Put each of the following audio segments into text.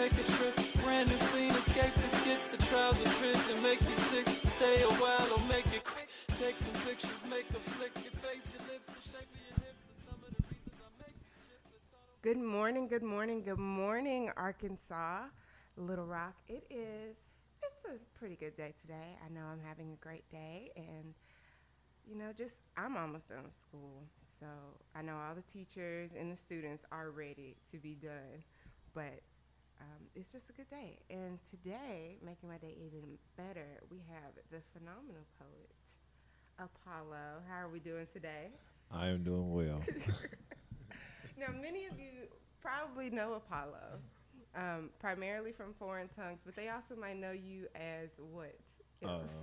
take a trip. Brand new scene, escape the skits, the trials and tricks, and make you sick. Stay a while or make it quick. Take some pictures, make a flick. Your face, your lips, the shape of your hips are some of the reasons I make these shifts. Let's start over. Good morning, good morning, good morning, Arkansas, Little Rock. It's a pretty good day today. I know I'm having a great day, and I'm almost done with school. So I know all the teachers and the students are ready to be done, but it's just a good day. And today, making my day even better, we have the phenomenal poet, Apollo. How are we doing today? I am doing well. Now, many of you probably know Apollo, primarily from Foreign Tongues, but they also might know you as what else?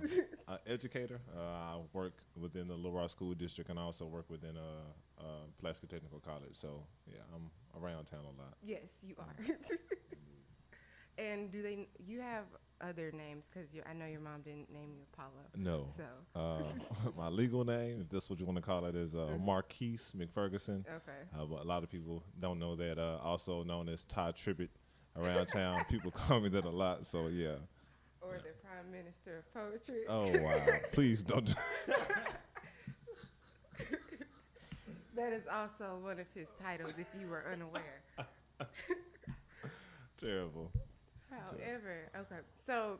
Educator. I work within the Little Rock School District, and I also work within Pulaski Technical College. So yeah, I'm around town a lot. Yes, you are. And you have other names? Because I know your mom didn't name you Apollo. No. So. My legal name, if that's what you want to call it, is Marquise McFerguson. Okay. But a lot of people don't know that. Also known as Todd Tribbett around town. People call me that a lot. So yeah. Or the Prime Minister of Poetry. Oh wow! Please don't. That is also one of his titles, if you were unaware. Terrible. However, okay. So,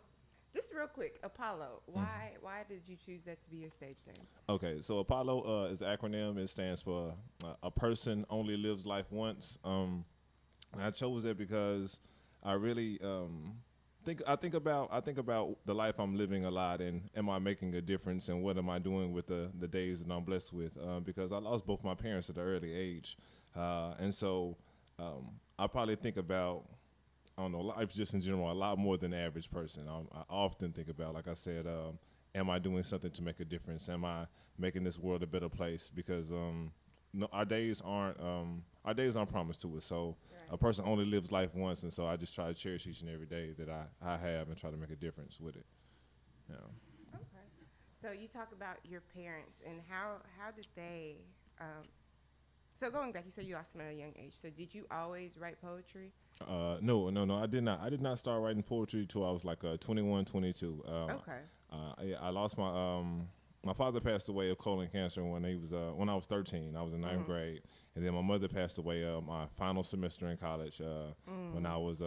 just real quick, Apollo. Why did you choose that to be your stage name? Okay, so Apollo is an acronym. It stands for a person only lives life once. I chose that because I really I think about the life I'm living a lot, and am I making a difference, and what am I doing with the days that I'm blessed with? Because I lost both my parents at an early age, and so I probably think about, I don't know, life just in general a lot more than the average person. I often think about, like I said, am I doing something to make a difference? Am I making this world a better place? Because no, our days aren't promised to us. So Right. a person only lives life once, and so I just try to cherish each and every day that I have and try to make a difference with it. Yeah. Okay. So you talk about your parents and how did they? So going back, you said you lost them at a young age. So did you always write poetry? No. I did not. I did not start writing poetry till I was like 21, 22. Okay. I lost my father passed away of colon cancer when when I was 13. I was in ninth grade, and then my mother passed away my final semester in college when I was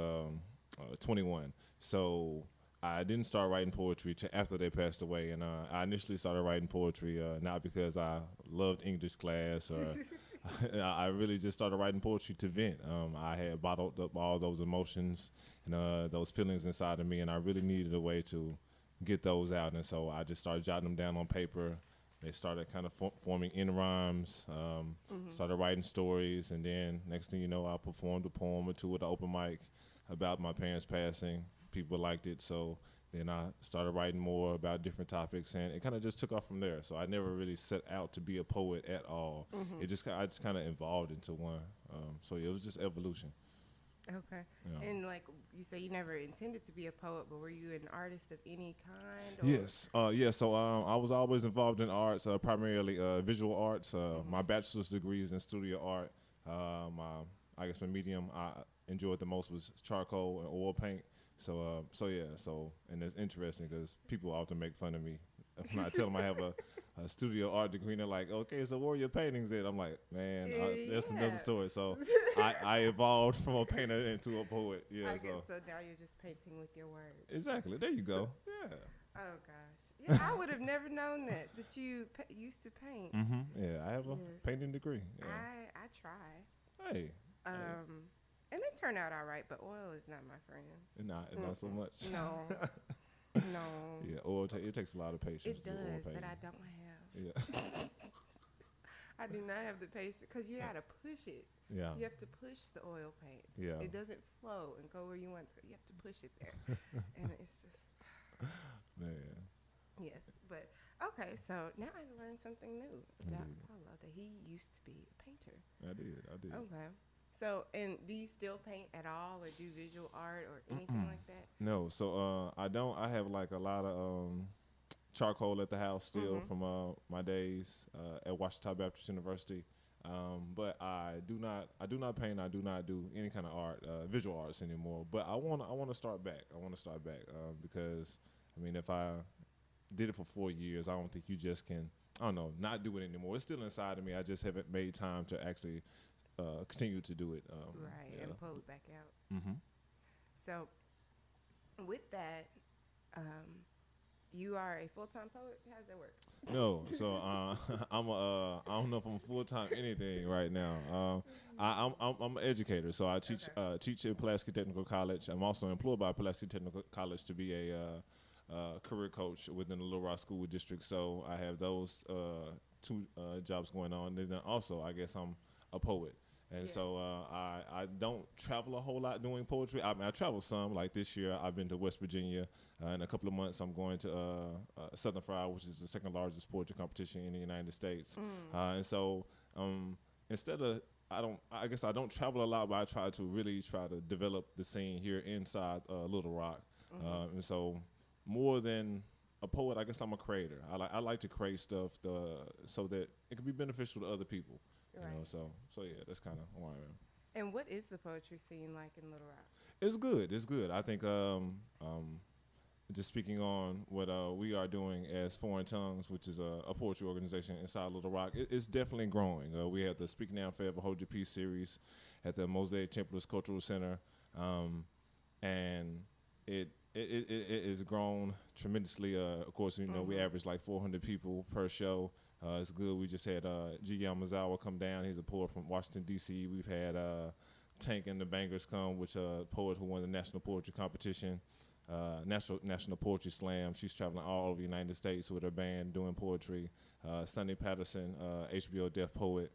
21. So I didn't start writing poetry till after they passed away, and I initially started writing poetry not because I loved English class or I really just started writing poetry to vent. I had bottled up all those emotions and those feelings inside of me, and I really needed a way to get those out. And so I just started jotting them down on paper. They started kind of forming in rhymes, started writing stories, and then next thing you know, I performed a poem or two at the open mic about my parents passing. People liked it, so then I started writing more about different topics, and it kind of just took off from there. So I never really set out to be a poet at all. I just kind of evolved into one. So yeah, it was just evolution. Okay. Yeah. And like you say, you never intended to be a poet, but were you an artist of any kind? Or? Yes, yeah. So I was always involved in arts, primarily visual arts. My bachelor's degree is in studio art. I guess my medium I enjoyed the most was charcoal and oil paint. So yeah. And it's interesting because people often make fun of me when I tell them I have a studio art degree. And they're like, "Okay, so where are your paintings at?" I'm like, "Man, that's another story." So I evolved from a painter into a poet. Yeah. I guess so now you're just painting with your words. Exactly. There you go. Yeah. Oh gosh. Yeah, I would have never known that you used to paint. Yeah, I have a painting degree. Yeah. I try. Hey. And they turn out all right, but oil is not my friend. Not so much. No. No. Yeah, oil it takes a lot of patience. It to do oil does painting. that I don't have. Yeah. I do not have the patience because you gotta push it. Yeah. You have to push the oil paint. Yeah. It doesn't flow and go where you want it to go. You have to push it there, and it's just Man. yes. But okay, so now I learned something new about Indeed. Paulo, that he used to be a painter. I did. Okay. So, and do you still paint at all, or do visual art, or anything like that? No, so I don't. I have like a lot of charcoal at the house still from my days at Ouachita Baptist University. But I do not paint. I do not do any kind of art, visual arts anymore. But I want to start back. I want to start back because I mean, if I did it for 4 years, I don't think you just can. I don't know, not do it anymore. It's still inside of me. I just haven't made time to actually continue to do it. Right, Yeah. and pull it back out. Mm-hmm. So, with that, you are a full-time poet. How does that work? No, so I don't know if I'm full time anything right now. I'm an educator, so I teach Okay. teach at Pulaski Technical College. I'm also employed by Pulaski Technical College to be a career coach within the Little Rock School District. So I have those two jobs going on. And then also, I guess I'm a poet. And Yeah. so I don't travel a whole lot doing poetry. I mean, I travel some. Like this year, I've been to West Virginia. In a couple of months, I'm going to Southern Friar, which is the second largest poetry competition in the United States. And so instead of I guess I don't travel a lot, but I try to develop the scene here inside Little Rock. And so more than a poet, I guess I'm a creator. I like to create stuff so that it can be beneficial to other people. You know, Right. so yeah, that's kind of who I am. And what is the poetry scene like in Little Rock? It's good. It's good. I think just speaking on what we are doing as Foreign Tongues, which is a poetry organization inside Little Rock, it's definitely growing. We have the Speak Now Forever Hold Your Peace series at the Mosaic Templars Cultural Center, and it has grown tremendously. Of course, you know we average like 400 people per show. It's good. We just had G. Yamazawa come down. He's a poet from Washington D.C. We've had Tank and the Bangers come, which a poet who won the national poetry competition, national poetry slam. She's traveling all over the United States with her band doing poetry. Sunny Patterson, HBO deaf poet,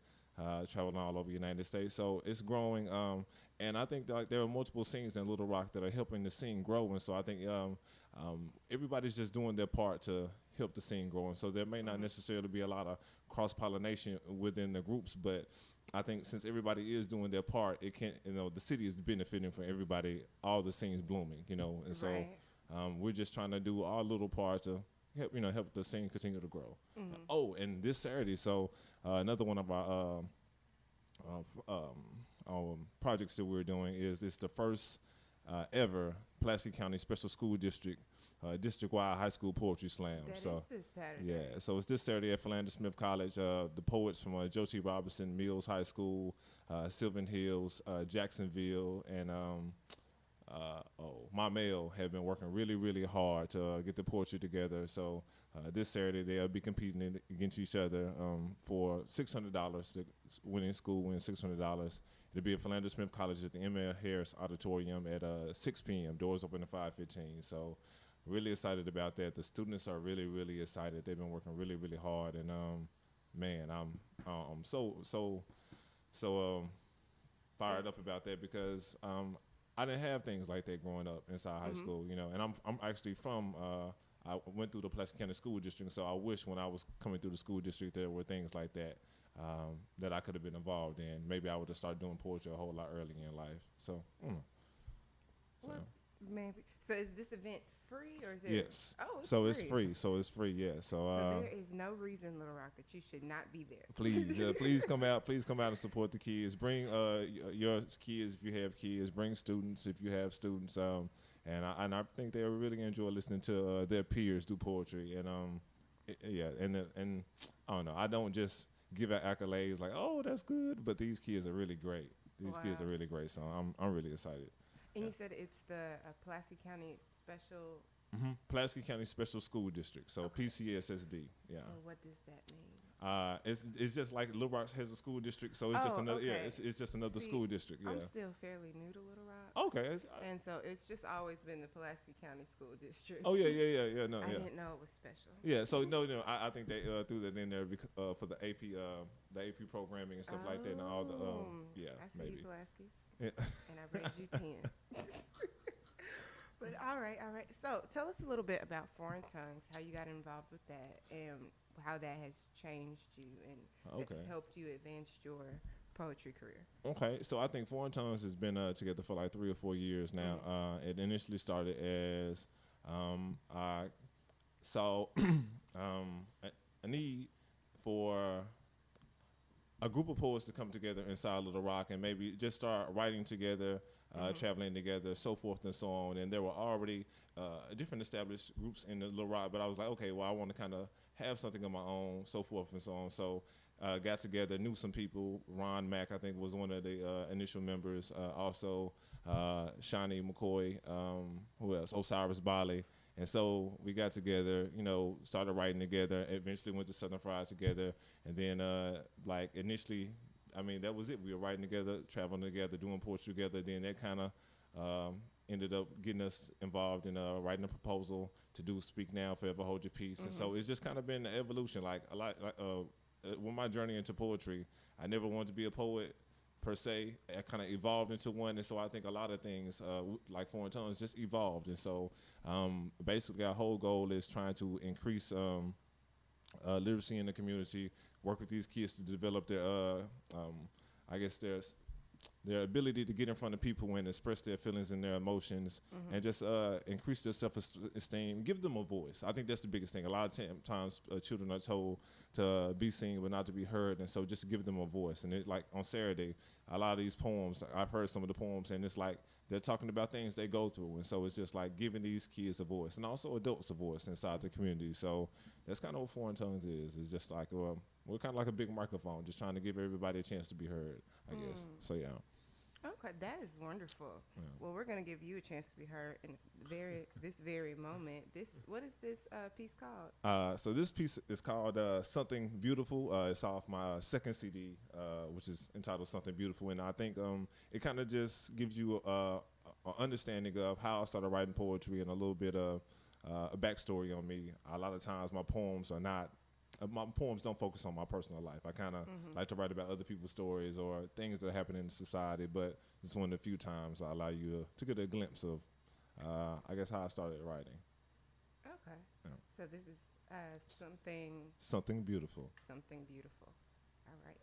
traveling all over the United States. So it's growing. And I think that, like, there are multiple scenes in Little Rock that are helping the scene grow. And so I think everybody's just doing their part to help the scene grow. And so there may not necessarily be a lot of cross-pollination within the groups, but I think since everybody is doing their part, it can't, the city is benefiting from everybody, all the scenes blooming, and so Right. we're just trying to do our little part to help the scene continue to grow. Oh, and this Saturday, so another one of our projects that we're doing is it's the first ever Pulaski County Special School District district-wide high school poetry slam. That So is this Saturday. yeah, so it's this Saturday at Philander Smith College. The poets from Joe T. Robinson, Mills High School, Sylvan Hills, Jacksonville, and Maumelle have been working really, really hard to get the poetry together. So this Saturday they'll be competing against each other for $600. The winning school wins $600. It'll be at Philander Smith College at the M.L. Harris Auditorium at 6 p.m. Doors open at 5:15. So really excited about that. The students are really, really excited. They've been working really, really hard, and man, I'm so fired up about that because I didn't have things like that growing up inside high school, and I'm actually from. I went through the Pulaski County School District, so I wish when I was coming through the school district there were things like that that I could have been involved in. Maybe I would have started doing poetry a whole lot earlier in life. So, Well, maybe. So is this event free or is it? yes. Oh, it's So free. it's free. So it's free. Yeah. So there is no reason, Little Rock, that you should not be there. Please come out. Please come out and support the kids. Bring your kids if you have kids. Bring students if you have students. And I think they'll really enjoy listening to their peers do poetry. And and I don't know. I don't just give out accolades like, oh, that's good. But these kids are really great. These kids Wow. are really great. So I'm really excited. And you said it's the Pulaski County Special. Pulaski County Special School District. So Okay. PCSSD. Yeah. And what does that mean? It's just like Little Rock has a school district, so it's just Oh, another okay. it's just another See, school district. Yeah. I'm still fairly new to Little Rock. Okay. And so it's just always been the Pulaski County School District. Oh yeah. No, I yeah. didn't know it was special. Yeah. So no. I think they threw that in there for the AP programming and stuff like that, and all the yeah, I see maybe. you, Pulaski. Yeah. And I raised you 10. But all right. So tell us a little bit about Foreign Tongues, how you got involved with that, and how that has changed you and Okay. helped you advance your poetry career. Okay, so I think Foreign Tongues has been together for like 3 or 4 years now. It initially started as I saw a need for a group of poets to come together inside Little Rock and maybe just start writing together, traveling together, so forth and so on. And there were already different established groups in the Little Rock, but I was like, okay, well, I want to kind of have something of my own, so forth and so on. So got together, knew some people. Ron Mack, I think, was one of the initial members. Also, Shawnee McCoy, who else? Osiris Bali. And so we got together, you know, started writing together, eventually went to Southern Fried together. And then, like, initially, I mean, that was it. We were writing together, traveling together, doing poetry together. Then that kind of ended up getting us involved in writing a proposal to do Speak Now, Forever Hold Your Peace. And so it's just kind of been an evolution. Like, a lot, with my journey into poetry, I never wanted to be a poet per se. I kind of evolved into one, and so I think a lot of things like Foreign Tongues just evolved. And so basically our whole goal is trying to increase literacy in the community, work with these kids to develop their I guess their ability to get in front of people and express their feelings and their emotions, and just increase their self-esteem, give them a voice. I think that's the biggest thing. A lot of times children are told to be seen but not to be heard, and so just give them a voice. And it, like on Saturday, a lot of these poems, I've heard some of the poems, and it's like they're talking about things they go through, and so it's just like giving these kids a voice, and also adults a voice inside the community. So that's kind of what Foreign Tongues is. It's just like we're kind of like a big microphone, just trying to give everybody a chance to be heard, I guess. So yeah. Okay, that is wonderful. Yeah. Well, we're going to give you a chance to be heard in this very moment. What is this piece called? So this piece is called Something Beautiful. It's off my second CD, which is entitled Something Beautiful. And I think it kind of just gives you an understanding of how I started writing poetry and a little bit of a backstory on me. A lot of times my poems don't focus on my personal life. I kind of like to write about other people's stories or things that happen in society, but it's one of the few times I allow you to get a glimpse of, I guess, how I started writing. Okay. Yeah. So this is something beautiful. Something beautiful. All right.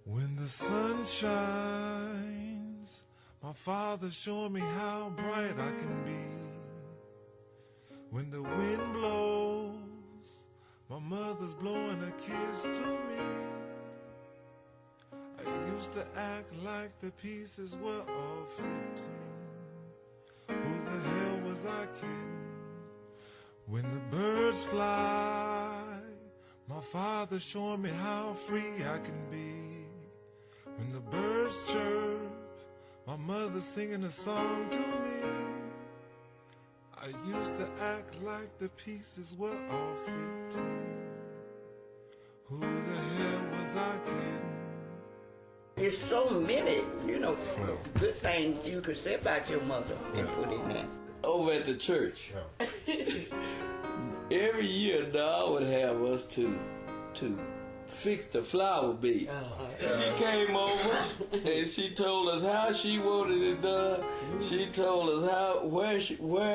When the sun shines, my father showed me how bright I can be. When the wind blows, my mother's blowing a kiss to me. I used to act like the pieces were all fitting. Who the hell was I kidding? When the birds fly, my father showing me how free I can be. When the birds chirp, my mother singing a song to me. I used to act like the pieces were all fitting. Who the hell was I kidding? There's so many, good things you could say about your mother and put in there. Over at the church, every year Dad would have us to fix the flower bed. She came over and she told us how she wanted it done. She told us where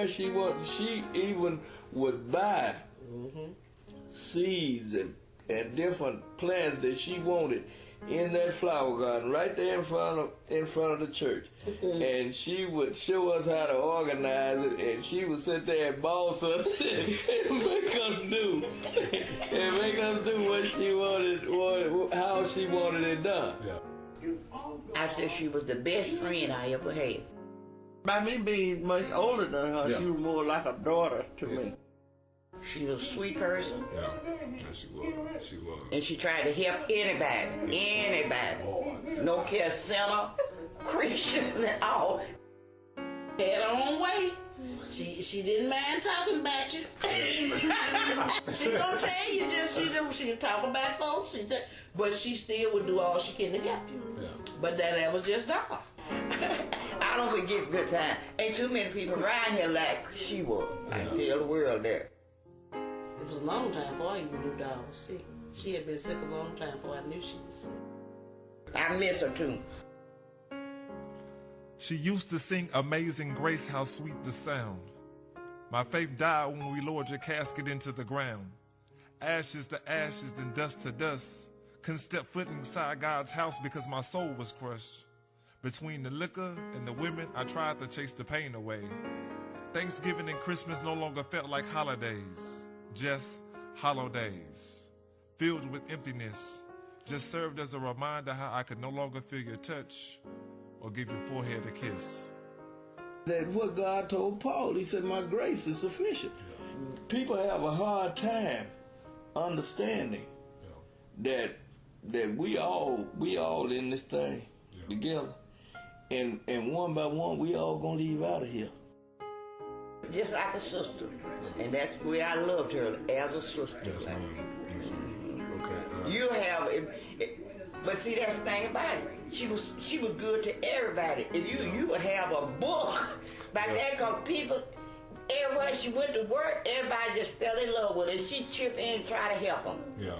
she wanted. She even would buy seeds and different plants that she wanted in that flower garden right there in front of the church. And she would show us how to organize it, and she would sit there and boss us and make us do what she wanted, how she wanted it done. I said she was the best friend I ever had. By me being much older than her, she was more like a daughter to me. She was a sweet person. Yeah, she was. She was. And she tried to help anybody. No care sinner, Christian, and all. Had her own way. She didn't mind talking about you. She gonna tell you she talk about folks, but she still would do all she can to help you. Yeah. But that was just her. I don't forget good time. Ain't too many people around here like she was. I tell the world that. It was a long time before I even knew Dog was sick. She had been sick a long time before I knew she was sick. I miss her too. She used to sing Amazing Grace, how sweet the sound. My faith died when we lowered your casket into the ground. Ashes to ashes and dust to dust. Couldn't step foot inside God's house because my soul was crushed. Between the liquor and the women, I tried to chase the pain away. Thanksgiving and Christmas no longer felt like holidays, just hollow days. Filled with emptiness, just served as a reminder how I could no longer feel your touch or give your forehead a kiss. That's what God told Paul. He said, my grace is sufficient. People have a hard time understanding that we all in this thing together. And one by one, we all gonna leave out of here. Just like a sister. And that's the way I loved her, as a sister. Yes, okay. You have but see, that's the thing about it. She was good to everybody. If you would have a book back there, because people, everywhere she went to work, everybody just fell in love with her. She chipped in and tried to help them. Yeah.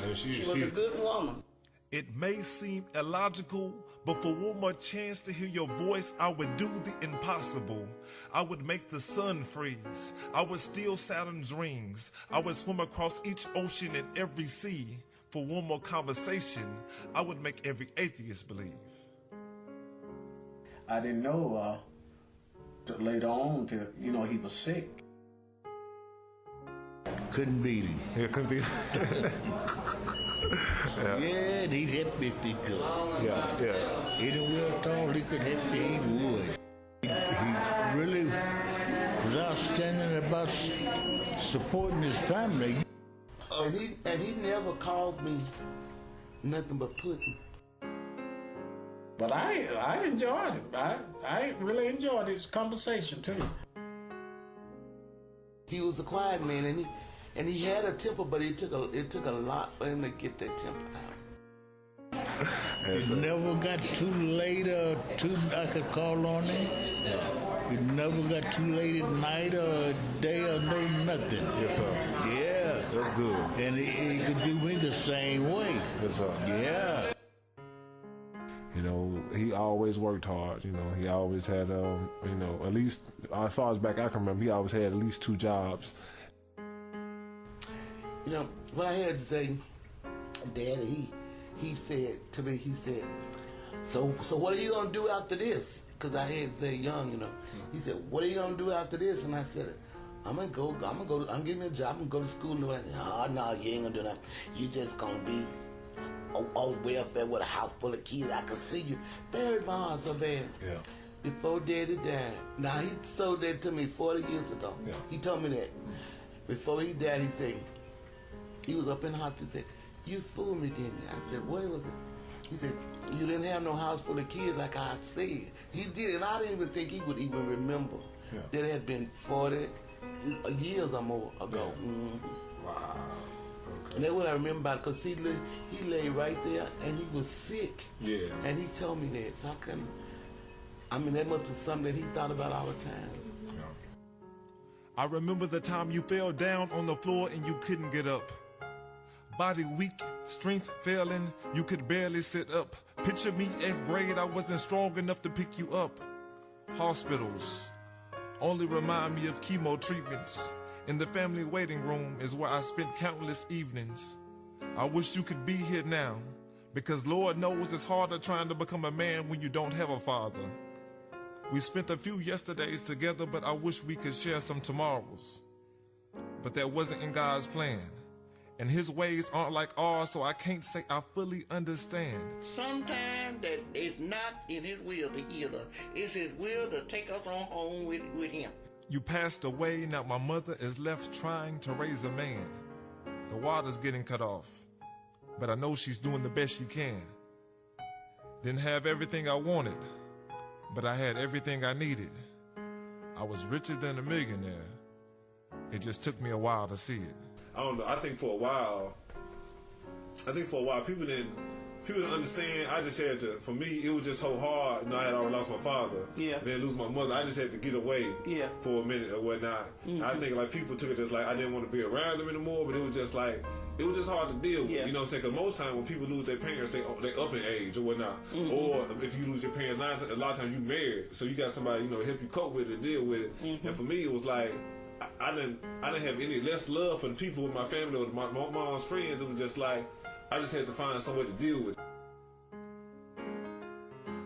And She was a good woman. It may seem illogical, but for one more chance to hear your voice, I would do the impossible. I would make the sun freeze. I would steal Saturn's rings. I would swim across each ocean and every sea. For one more conversation, I would make every atheist believe. I didn't know till later on till he was sick. Couldn't beat him. Yeah, couldn't be. Yeah, and he'd help me if he could. Yeah. Anywhere at all he could help me, he would. He really was outstanding about supporting his family. And he never called me nothing but pudding. But I enjoyed it. I really enjoyed his conversation too. He was a quiet man, and he had a temper, but it took a lot for him to get that temper out. It never got too late I could call on him. It never got too late at night or day or no nothing. Yes, sir. Yeah. That's good. And he could do me the same way. Yes, sir. Yeah. He always worked hard. He always had, at least, as far as back I can remember, he always had at least 2 jobs. What I had to say, Daddy, he said to me, so what are you going to do after this? Because I had to say young, He said, what are you going to do after this? And I said, I'm getting a job, I'm going to go to school. And I said, no, you ain't going to do that. You just going to be on welfare with a house full of kids. I could see you. That hurt my heart so bad. Yeah. Before Daddy died. Now, he sold that to me 40 years ago. Yeah. He told me that. Before he died, he said, he was up in the hospital, he said, you fooled me, didn't you? I said, what was it? He said, you didn't have no house full of kids like I said. He did, and I didn't even think he would even remember that it had been 40 years or more ago. Yeah. Mm-hmm. Wow. Okay. And that's what I remember about it, because he lay right there, and he was sick. Yeah. And he told me that, so that must be something that he thought about all the time. Yeah. I remember the time you fell down on the floor and you couldn't get up. Body weak, strength failing, you could barely sit up. Picture me 8th grade, I wasn't strong enough to pick you up. Hospitals only remind me of chemo treatments. In the family waiting room is where I spent countless evenings. I wish you could be here now, Because Lord knows it's harder trying to become a man when you don't have a father. We spent a few yesterdays together, but I wish we could share some tomorrows. But that wasn't in God's plan. And his ways aren't like ours, so I can't say I fully understand. Sometimes that it's not in his will to heal us. It's his will to take us on home with him. You passed away, now my mother is left trying to raise a man. The water's getting cut off, but I know she's doing the best she can. Didn't have everything I wanted, but I had everything I needed. I was richer than a millionaire. It just took me a while to see it. I don't know. I think for a while people didn't understand. I just had to. For me, it was just so hard. You know, I had already lost my father. Yeah. Then lose my mother. I just had to get away. Yeah. For a minute or whatnot. Mm-hmm. I think like people took it as like I didn't want to be around them anymore. But it was just like it was just hard to deal with. Yeah. You know what I'm saying? Because most times when people lose their parents, they up in age or whatnot. Mm-hmm. Or if you lose your parents, a lot of times you married, so you got somebody help you cope with it, deal with it. Mm-hmm. And for me, it was like. I didn't have any less love for the people in my family or my mom's friends. It was just like I just had to find some way to deal with it.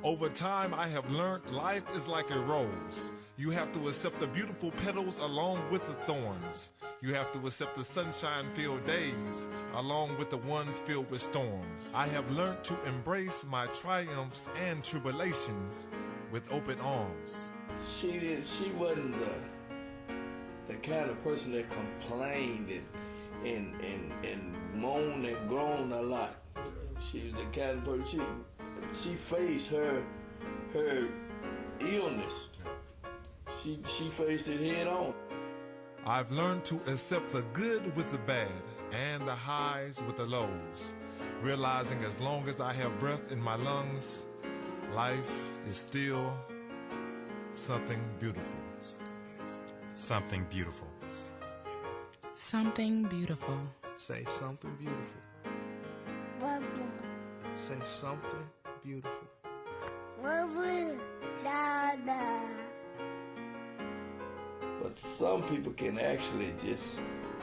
Over time, I have learned life is like a rose. You have to accept the beautiful petals along with the thorns. You have to accept the sunshine-filled days along with the ones filled with storms. I have learned to embrace my triumphs and tribulations with open arms. She wasn't the kind of person that complained and moaned and groaned a lot. She was the kind of person she faced her illness. She faced it head on. I've learned to accept the good with the bad and the highs with the lows, realizing as long as I have breath in my lungs, life is still something beautiful. Something beautiful. Something beautiful. Say something beautiful. Bubble. Say something beautiful. Bubble. Dada. But some people can actually just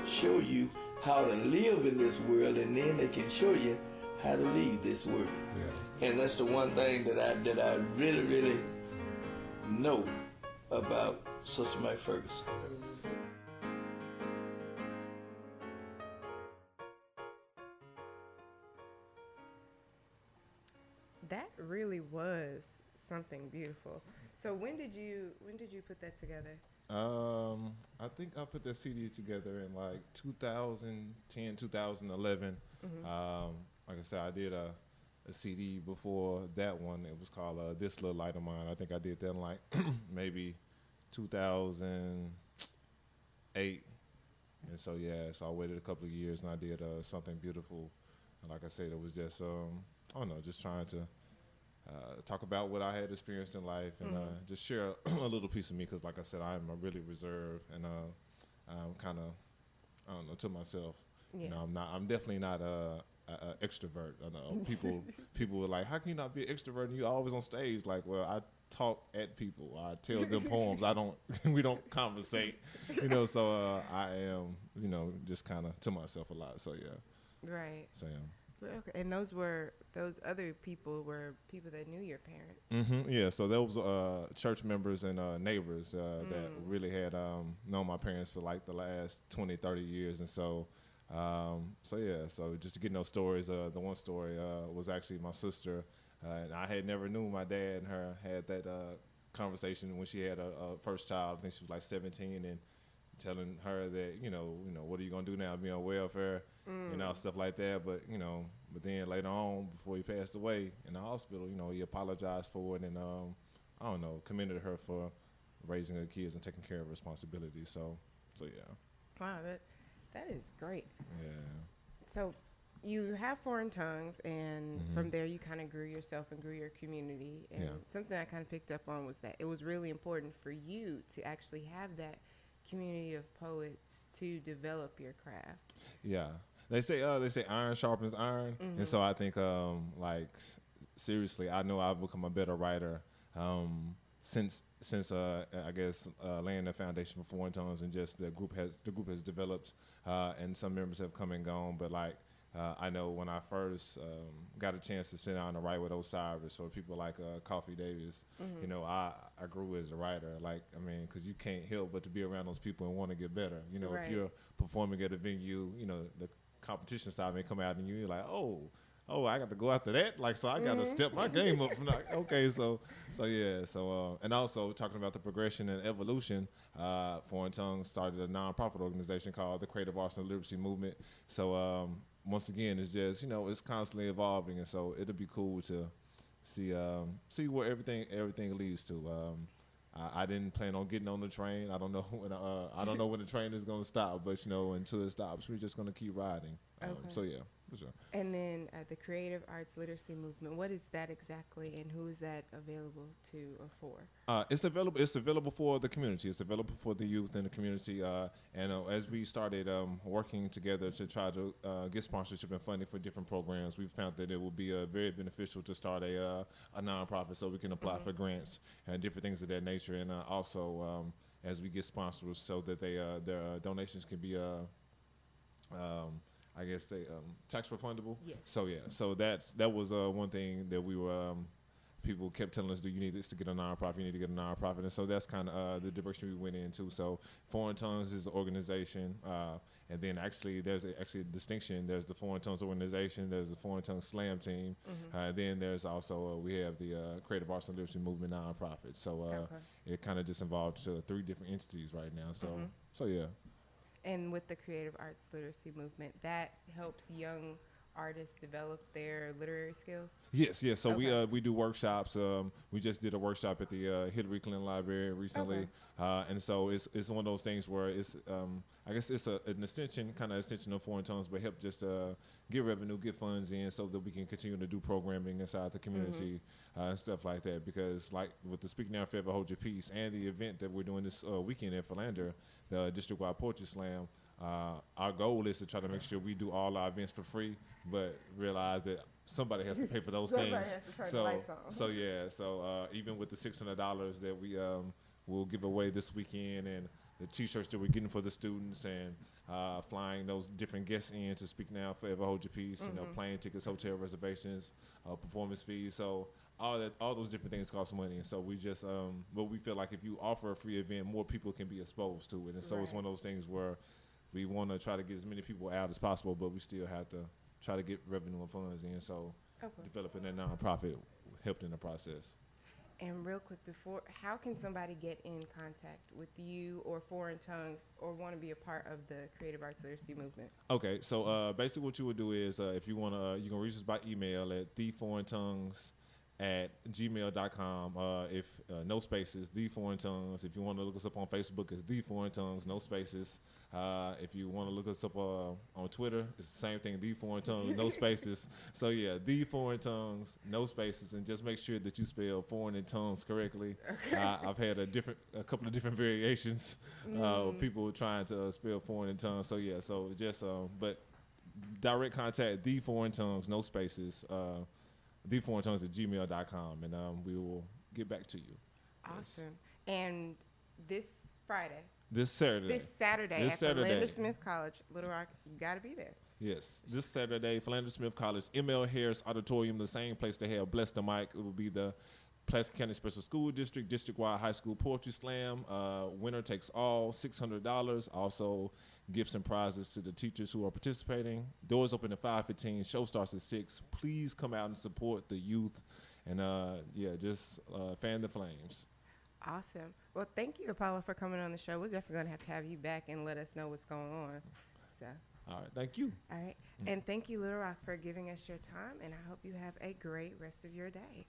show you how to live in this world, and then they can show you how to leave this world. Yeah. And that's the one thing that I really, really know about Sister Mae Ferguson. That really was something beautiful. So when did you put that together? I think I put that CD together in like 2010, 2011. Mm-hmm. Like I said, I did a CD before that one. It was called This Little Light of Mine. I think I did that in like maybe 2008. And so, so I waited a couple of years and I did Something Beautiful. And like I said, it was just, I don't know, just trying to talk about what I had experienced in life and just share a little piece of me because, like I said, I'm really reserved and I'm kind of, I don't know, to myself. Yeah. You know, I'm definitely not a extrovert. I know people were like, how can you not be an extrovert and you always on stage? Like, well, I talk at people. I tell them poems. We don't conversate, so I am, just kind of to myself a lot. So, yeah. Right. So, yeah. Okay. And those other people were people that knew your parents. Mm-hmm. Yeah. So those church members and neighbors that really had known my parents for like the last 20, 30 years. And so, so just to get those stories, the one story was actually my sister. And I had never knew my dad and her had that conversation when she had a first child. I think she was like 17 and telling her that, what are you going to do now, be on welfare, stuff like that. But, but then later on, before he passed away in the hospital, he apologized for it and, I don't know, commended her for raising her kids and taking care of responsibilities. So yeah. Wow, that is great. Yeah. So you have Foreign Tongues, and from there you kind of grew yourself and grew your community. And something I kind of picked up on was that it was really important for you to actually have that community of poets to develop your craft. Yeah, they say iron sharpens iron, and so I think like seriously, I know I've become a better writer since I guess laying the foundation for Foreign Tongues, and just the group has developed, and some members have come and gone, but like I know when I first got a chance to sit down and write with Osiris or people like Coffee Davis, you know, I grew as a writer. Like, I mean, because you can't help but to be around those people and want to get better. You know, if you're performing at a venue, you know, the competition side may come out and you're like, oh, I got to go after that. Like, so I got to step my game up from that. Okay, so yeah. So, and also talking about the progression and evolution, Foreign Tongues started a nonprofit organization called the Creative Arts and Literacy Movement. So, once again, it's just, you know, it's constantly evolving. And so it'll be cool to see where everything leads to. I didn't plan on getting on the train. I don't know when the train is going to stop, but you know, until it stops, we're just going to keep riding. So yeah, for sure. And then the Creative Arts Literacy Movement, what is that exactly, and who is that available to or for? It's available for the community. It's available for the youth in the community. And as we started working together to try to get sponsorship and funding for different programs, we found that it would be very beneficial to start a nonprofit so we can apply for grants and different things of that nature. And also as we get sponsors, so that their donations can be I guess they tax refundable. Yes. So yeah, so that was one thing that we were people kept telling us, do you need this to get a nonprofit? You need to get a nonprofit. And so that's kind of the direction we went into. So Foreign Tongues is the organization, and then actually there's a distinction. There's the Foreign Tongues organization. There's the Foreign Tongues Slam team. Then there's also we have the Creative Arts and Literacy Movement nonprofit. So it kind of just involved 3 different entities right now. So yeah. And with the Creative Arts Literacy Movement, that helps young artists develop their literary skills? Yes. So we do workshops. We just did a workshop at the Hillary Clinton Library recently, and so it's one of those things where it's I guess it's an extension of Foreign Tongues, but help just get revenue, get funds in, so that we can continue to do programming inside the community and stuff like that. Because like with the Speak Now Forever Hold Your Peace and the event that we're doing this weekend in Philander, the District-wide Poetry Slam. Our goal is to try to make sure we do all our events for free, but realize that somebody has to pay for those things. So even with the $600 that we will give away this weekend, and the T-shirts that we're getting for the students, and flying those different guests in to Speak Now Forever Hold Your Peace, you know, plane tickets, hotel reservations, performance fees. So all those different things cost money, and so we just but we feel like if you offer a free event, more people can be exposed to it, and so it's one of those things where we want to try to get as many people out as possible, but we still have to try to get revenue and funds in. So developing that nonprofit helped in the process. And real quick before, how can somebody get in contact with you or Foreign Tongues or want to be a part of the Creative Arts Literacy Movement? Okay, so basically what you would do is if you want to, you can reach us by email at theforeigntongues@gmail.com. If no spaces, The Foreign Tongues. If you want to look us up on Facebook, it's The Foreign Tongues, no spaces. If you want to look us up on Twitter, it's the same thing, The Foreign Tongues, no spaces. So yeah, The Foreign Tongues, no spaces, and just make sure that you spell foreign and tongues correctly. I've had a couple of different variations of people trying to spell foreign and tongues. So yeah, so just but direct contact, The Foreign Tongues, no spaces. theforeigntongues@gmail.com, and we will get back to you. Awesome. Yes. And this Saturday at Philander Smith College, Little Rock, you got to be there. Yes, this Saturday, Philander Smith College, M.L. Harris Auditorium, the same place they have Bless the Mic. It will be the Pulaski County Special School District, District-wide High School Poetry Slam. Winner takes all, $600. Also, gifts and prizes to the teachers who are participating. Doors open at 5:15. Show starts at 6. Please come out and support the youth, and just fan the flames. Awesome. Well, thank you, Apollo, for coming on the show. We're definitely going to have you back and let us know what's going on. So. All right. Thank you. All right. And thank you, Little Rock, for giving us your time, and I hope you have a great rest of your day.